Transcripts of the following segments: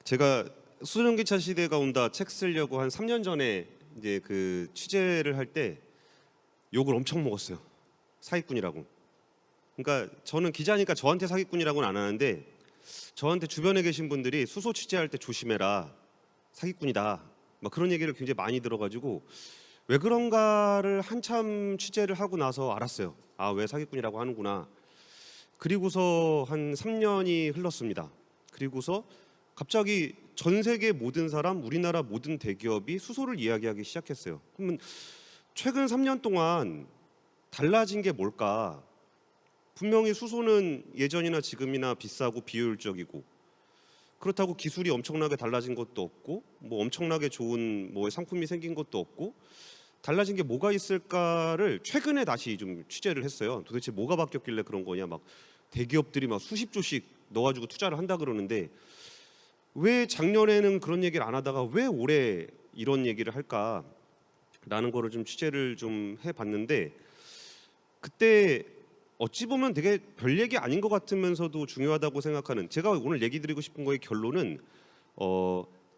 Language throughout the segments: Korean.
제가 수소전기차 시대가 온다 책 쓰려고 한 3년 전에 이제 그 취재를 할 때 욕을 엄청 먹었어요. 사기꾼이라고. 그러니까 저는 기자니까 저한테 사기꾼이라고는 안 하는데 저한테 주변에 계신 분들이 수소 취재할 때 조심해라. 사기꾼이다. 막 그런 얘기를 굉장히 많이 들어가지고 왜 그런가를 한참 취재를 하고 나서 알았어요. 아, 왜 사기꾼이라고 하는구나. 그리고서 한 3년이 흘렀습니다. 그리고서 갑자기 전 세계 모든 사람, 우리나라 모든 대기업이 수소를 이야기하기 시작했어요. 그러면 최근 3년 동안 달라진 게 뭘까? 분명히 수소는 예전이나 지금이나 비싸고 비효율적이고 그렇다고 기술이 엄청나게 달라진 것도 없고 뭐 엄청나게 좋은 뭐 상품이 생긴 것도 없고 달라진 게 뭐가 있을까를 최근에 다시 좀 취재를 했어요. 도대체 뭐가 바뀌었길래 그런 거냐? 막 대기업들이 막 수십 조씩 넣어가지고 투자를 한다 그러는데 왜 작년에는 그런 얘기를 안 하다가 왜 올해 이런 얘기를 할까라는 거를 좀 취재를 좀 해봤는데 그때 어찌 보면 되게 별 얘기 아닌 것 같으면서도 중요하다고 생각하는 제가 오늘 얘기 드리고 싶은 거의 결론은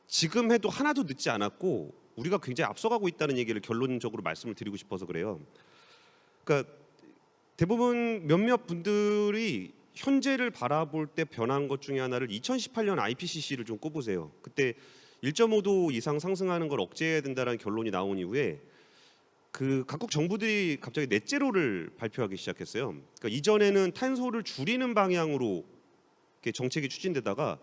지금 해도 하나도 늦지 않았고 우리가 굉장히 앞서가고 있다는 얘기를 결론적으로 말씀을 드리고 싶어서 그래요. 그러니까 대부분 몇몇 분들이 현재를 바라볼 때 변한 것 중에 하나를 2018년 IPCC를 좀 꼽으세요. 그때 1.5도 이상 상승하는 걸 억제해야 된다는 결론이 나온 이후에 그 각국 정부들이 갑자기 넷제로를 발표하기 시작했어요. 그러니까 이전에는 탄소를 줄이는 방향으로 이렇게 정책이 추진되다가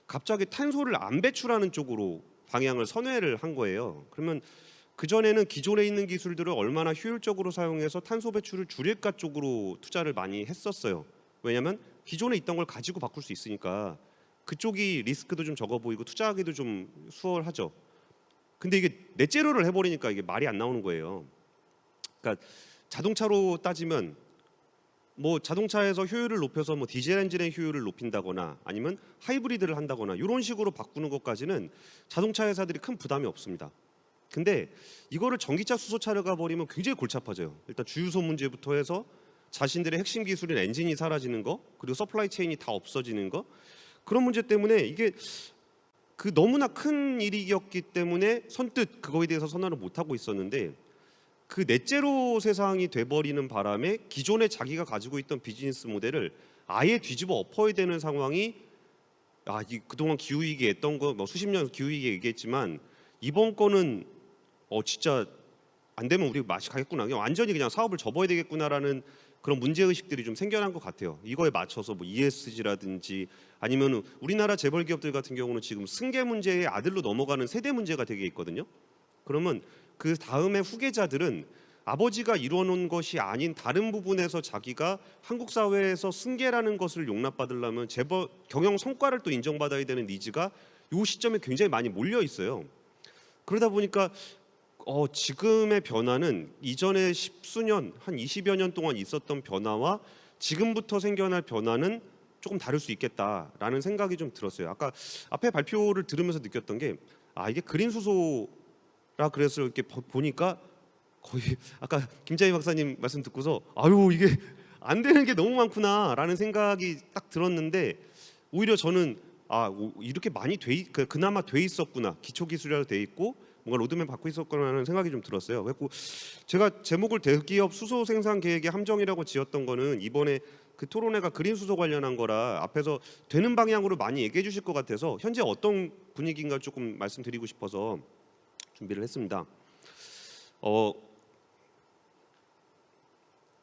갑자기 탄소를 안 배출하는 쪽으로 방향을 선회를 한 거예요. 그러면 그전에는 기존에 있는 기술들을 얼마나 효율적으로 사용해서 탄소 배출을 줄일까 쪽으로 투자를 많이 했었어요. 왜냐하면 기존에 있던 걸 가지고 바꿀 수 있으니까 그쪽이 리스크도 좀 적어 보이고 투자하기도 좀 수월하죠. 근데 이게 넷제로를 해버리니까 이게 말이 안 나오는 거예요. 그러니까 자동차로 따지면 뭐 자동차에서 효율을 높여서 뭐 디젤 엔진의 효율을 높인다거나 아니면 하이브리드를 한다거나 이런 식으로 바꾸는 것까지는 자동차 회사들이 큰 부담이 없습니다. 근데 이거를 전기차 수소차를 가버리면 굉장히 골치 아파져요. 일단 주유소 문제부터 해서 자신들의 핵심 기술인 엔진이 사라지는 거 그리고 서플라이 체인이 다 없어지는 거 그런 문제 때문에 이게 그 너무나 큰 일이었기 때문에 선뜻 그거에 대해서 선언을 못하고 있었는데 그 넷제로 세상이 돼버리는 바람에 기존에 자기가 가지고 있던 비즈니스 모델을 아예 뒤집어 엎어야 되는 상황이 그동안 기후위기 했던 거 뭐 수십 년 기후위기 얘기했지만 이번 거는 진짜 안 되면 우리 맛이 가겠구나 그냥 완전히 그냥 사업을 접어야 되겠구나라는 그런 문제의식들이 좀 생겨난 것 같아요. 이거에 맞춰서 뭐 ESG라든지 아니면 우리나라 재벌 기업들 같은 경우는 지금 승계 문제의 아들로 넘어가는 세대 문제가 되게 있거든요. 그러면 그 다음에 후계자들은 아버지가 이뤄놓은 것이 아닌 다른 부분에서 자기가 한국 사회에서 승계라는 것을 용납받으려면 재벌 경영 성과를 또 인정받아야 되는 니즈가 이 시점에 굉장히 많이 몰려 있어요. 그러다 보니까 지금의 변화는 이전에 십수년, 한 20여 년 동안 있었던 변화와 지금부터 생겨날 변화는 조금 다를 수 있겠다라는 생각이 좀 들었어요. 아까 앞에 발표를 들으면서 느꼈던 게 이게 그린 수소라 그래서 이렇게 보니까 거의 아까 김자희 박사님 말씀 듣고서 이게 안 되는 게 너무 많구나라는 생각이 딱 들었는데 오히려 저는 이렇게 많이 그나마 돼 있었구나 기초 기술이라도 돼 있고 뭔가 로드맵 받고 있었구나라는 생각이 좀 들었어요. 그래서 제가 제목을 대기업 수소 생산 계획의 함정이라고 지었던 거는 이번에 그 토론회가 그린 수소 관련한 거라 앞에서 되는 방향으로 많이 얘기해 주실 것 같아서 현재 어떤 분위기인가 조금 말씀드리고 싶어서 준비를 했습니다.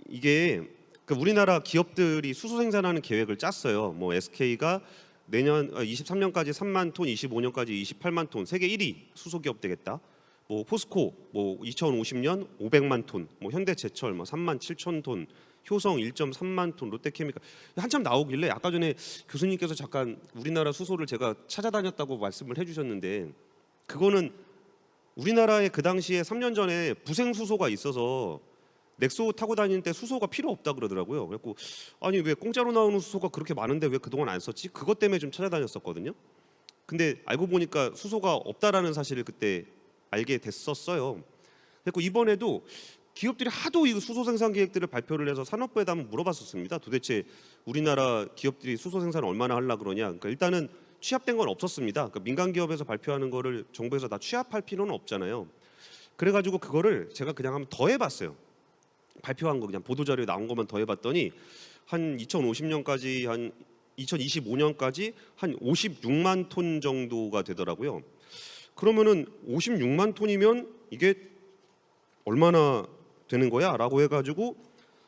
이게 우리나라 기업들이 수소 생산하는 계획을 짰어요. 뭐 SK가 내년 23년까지 3만 톤, 25년까지 28만 톤, 세계 1위 수소 기업 되겠다. 뭐 포스코 뭐 2050년 500만 톤, 뭐 현대제철 뭐 3만 7천 톤, 효성 1.3만 톤, 롯데케미칼 한참 나오길래 아까 전에 교수님께서 잠깐 우리나라 수소를 제가 찾아다녔다고 말씀을 해주셨는데 그거는 우리나라에 그 당시에 3년 전에 부생 수소가 있어서 넥소 타고 다닐 때 수소가 필요 없다 그러더라고요. 그래서 아니 왜 공짜로 나오는 수소가 그렇게 많은데 왜 그동안 안 썼지? 그것 때문에 좀 찾아다녔었거든요. 근데 알고 보니까 수소가 없다라는 사실을 그때 알게 됐었어요. 그리고 이번에도 기업들이 하도 이 수소 생산 계획들을 발표를 해서 산업부에다 한번 물어봤었습니다. 도대체 우리나라 기업들이 수소 생산을 얼마나 하려고 그러냐. 그러니까 일단은 취합된 건 없었습니다. 그러니까 민간 기업에서 발표하는 거를 정부에서 다 취합할 필요는 없잖아요. 그래가지고 그거를 제가 그냥 한번 더 해봤어요. 발표한 거 그냥 보도자료에 나온 것만 더 해봤더니 한 2050년까지 한 2025년까지 한 56만 톤 정도가 되더라고요. 그러면은 56만 톤이면 이게 얼마나 되는 거야? 라고 해가지고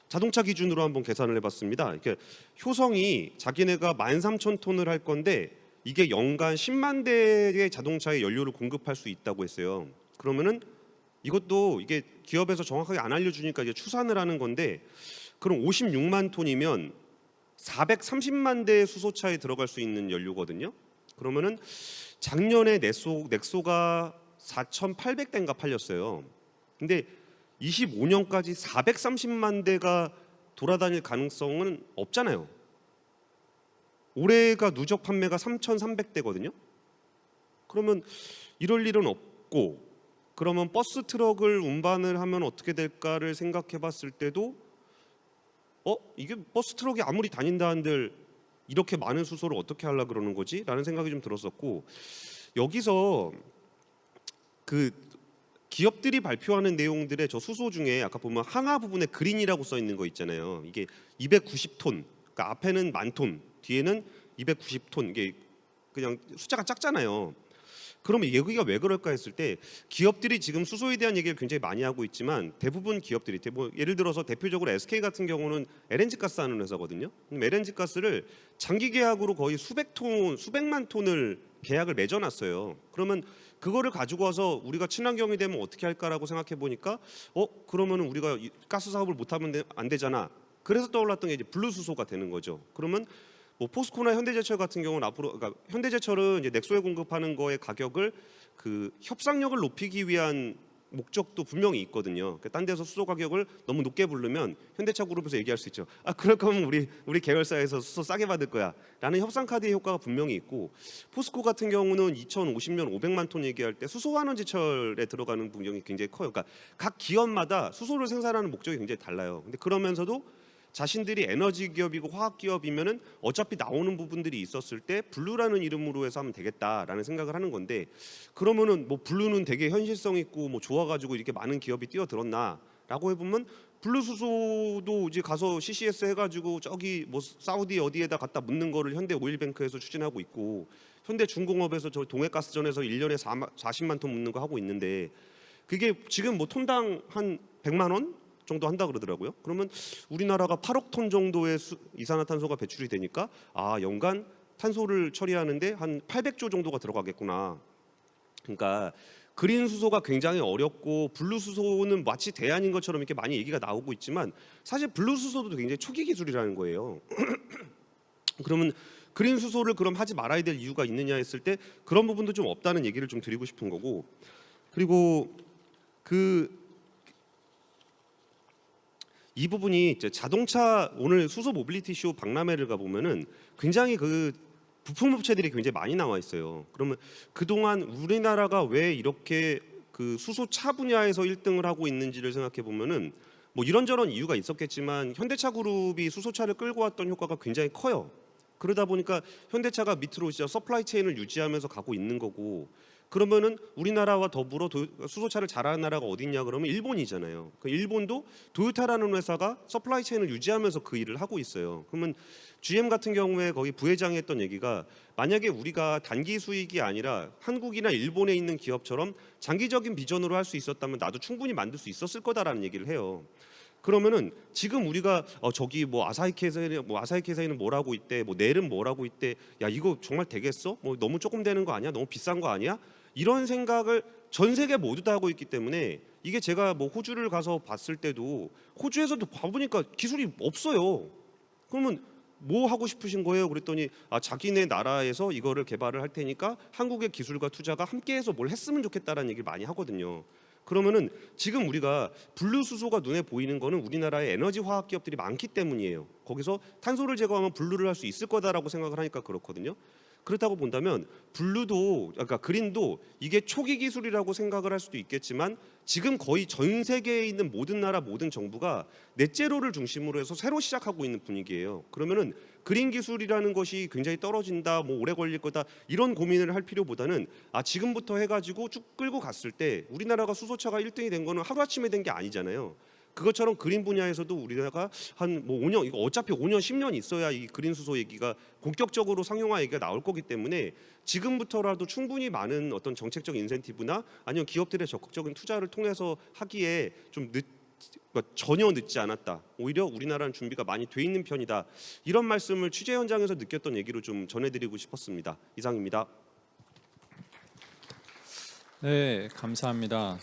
자동차 기준으로 한번 계산을 해봤습니다. 이렇게 효성이 자기네가 13,000톤을 할 건데 이게 연간 10만 대의 자동차의 연료를 공급할 수 있다고 했어요. 그러면은 이것도 이게 기업에서 정확하게 안 알려주니까 이제 추산을 하는 건데, 그럼 56만 톤이면 430만 대의 수소차에 들어갈 수 있는 연료거든요. 그러면은 작년에 넥소가 4,800대인가 팔렸어요. 근데 25년까지 430만 대가 돌아다닐 가능성은 없잖아요. 올해가 누적 판매가 3,300대거든요. 그러면 이럴 일은 없고, 그러면 버스 트럭을 운반을 하면 어떻게 될까를 생각해 봤을 때도 이게 버스 트럭이 아무리 다닌다 한들 이렇게 많은 수소를 어떻게 하려고 그러는 거지? 라는 생각이 좀 들었었고, 여기서 그 기업들이 발표하는 내용들의 저 수소 중에 아까 보면 항아 부분에 그린이라고 써 있는 거 있잖아요. 이게 290톤, 그러니까 앞에는 10,000톤, 뒤에는 290톤, 이게 그냥 숫자가 작잖아요. 그러면 여기가 왜 그럴까 했을 때, 기업들이 지금 수소에 대한 얘기를 굉장히 많이 하고 있지만 대부분 기업들이 뭐 예를 들어서 대표적으로 SK 같은 경우는 LNG 가스 하는 회사거든요. LNG 가스를 장기 계약으로 거의 수백만 톤을 계약을 맺어놨어요. 그러면 그거를 가지고 와서 우리가 친환경이 되면 어떻게 할까라고 생각해 보니까 그러면은 우리가 가스 사업을 못하면 안 되잖아. 그래서 떠올랐던 게 이제 블루수소가 되는 거죠. 그러면 뭐 포스코나 현대제철 같은 경우는 앞으로, 그러니까 현대제철은 이제 넥소에 공급하는 거의 가격을 그 협상력을 높이기 위한 목적도 분명히 있거든요. 그러니까 딴 데서 수소 가격을 너무 높게 부르면 현대차 그룹에서 얘기할 수 있죠. 그럴 거면 우리 계열사에서 수소 싸게 받을 거야라는 협상 카드의 효과가 분명히 있고, 포스코 같은 경우는 2050년 500만 톤 얘기할 때 수소 환원제철에 들어가는 분량이 굉장히 커요. 그러니까 각 기업마다 수소를 생산하는 목적이 굉장히 달라요. 근데 그러면서도 자신들이 에너지 기업이고 화학 기업이면은 어차피 나오는 부분들이 있었을 때 블루라는 이름으로 해서 하면 되겠다라는 생각을 하는 건데, 그러면은 뭐 블루는 되게 현실성 있고 뭐 좋아가지고 이렇게 많은 기업이 뛰어들었나라고 해보면, 블루 수소도 이제 가서 CCS 해가지고 저기 뭐 사우디 어디에다 갖다 묻는 거를 현대 오일뱅크에서 추진하고 있고, 현대 중공업에서 저 동해가스전에서 1년에 40만 톤 묻는 거 하고 있는데, 그게 지금 뭐 톤당 한 100만 원 정도 한다 그러더라고요. 그러면 우리나라가 8억 톤 정도의 이산화탄소가 배출이 되니까 연간 탄소를 처리하는데 한 800조 정도가 들어가겠구나. 그러니까 그린 수소가 굉장히 어렵고 블루 수소는 마치 대안인 것처럼 이렇게 많이 얘기가 나오고 있지만, 사실 블루 수소도 굉장히 초기 기술이라는 거예요. 그러면 그린 수소를 그럼 하지 말아야 될 이유가 있느냐 했을 때 그런 부분도 좀 없다는 얘기를 좀 드리고 싶은 거고, 그리고 이 부분이 이제 자동차, 오늘 수소 모빌리티 쇼 박람회를 가보면은 굉장히 그 부품 업체들이 굉장히 많이 나와 있어요. 그러면 그동안 우리나라가 왜 이렇게 그 수소차 분야에서 1등을 하고 있는지를 생각해 보면은 뭐 이런저런 이유가 있었겠지만 현대차 그룹이 수소차를 끌고 왔던 효과가 굉장히 커요. 그러다 보니까 현대차가 밑으로 진짜 서플라이 체인을 유지하면서 가고 있는 거고, 그러면은 우리나라와 더불어 수소차를 잘하는 나라가 어디 있냐 그러면 일본이잖아요. 그 일본도 도요타라는 회사가 서플라이 체인을 유지하면서 그 일을 하고 있어요. 그러면 GM 같은 경우에 거기 부회장이 했던 얘기가, 만약에 우리가 단기 수익이 아니라 한국이나 일본에 있는 기업처럼 장기적인 비전으로 할 수 있었다면 나도 충분히 만들 수 있었을 거다라는 얘기를 해요. 그러면은 지금 우리가 저기 뭐 아사히키 회사에는 뭘 하고 있대, 뭐 넬은 뭘 하고 있대, 야 이거 정말 되겠어? 뭐 너무 조금 되는 거 아니야? 너무 비싼 거 아니야? 이런 생각을 전 세계 모두 다 하고 있기 때문에, 이게 제가 뭐 호주를 가서 봤을 때도 호주에서도 봐보니까 기술이 없어요. 그러면 뭐 하고 싶으신 거예요? 그랬더니 자기네 나라에서 이거를 개발을 할 테니까 한국의 기술과 투자가 함께해서 뭘 했으면 좋겠다라는 얘기를 많이 하거든요. 그러면은 지금 우리가 블루 수소가 눈에 보이는 거는 우리나라의 에너지 화학 기업들이 많기 때문이에요. 거기서 탄소를 제거하면 블루를 할 수 있을 거다라고 생각을 하니까 그렇거든요. 그렇다고 본다면 블루도, 그러니까 그린도 이게 초기 기술이라고 생각을 할 수도 있겠지만, 지금 거의 전 세계에 있는 모든 나라 모든 정부가 넷제로를 중심으로 해서 새로 시작하고 있는 분위기예요. 그러면은 그린 기술이라는 것이 굉장히 떨어진다, 뭐 오래 걸릴 거다 이런 고민을 할 필요보다는 지금부터 해가지고 쭉 끌고 갔을 때 우리나라가 수소차가 1등이 된 거는 하루아침에 된 게 아니잖아요. 그것처럼 그린 분야에서도 우리나라가 한 뭐 5년, 이거 어차피 5년 10년 있어야 이 그린 수소 얘기가 본격적으로 상용화 얘기가 나올 거기 때문에 지금부터라도 충분히 많은 어떤 정책적 인센티브나 아니면 기업들의 적극적인 투자를 통해서 하기에 좀 그러니까 전혀 늦지 않았다. 오히려 우리나라는 준비가 많이 돼 있는 편이다. 이런 말씀을 취재 현장에서 느꼈던 얘기로 좀 전해드리고 싶었습니다. 이상입니다. 네, 감사합니다.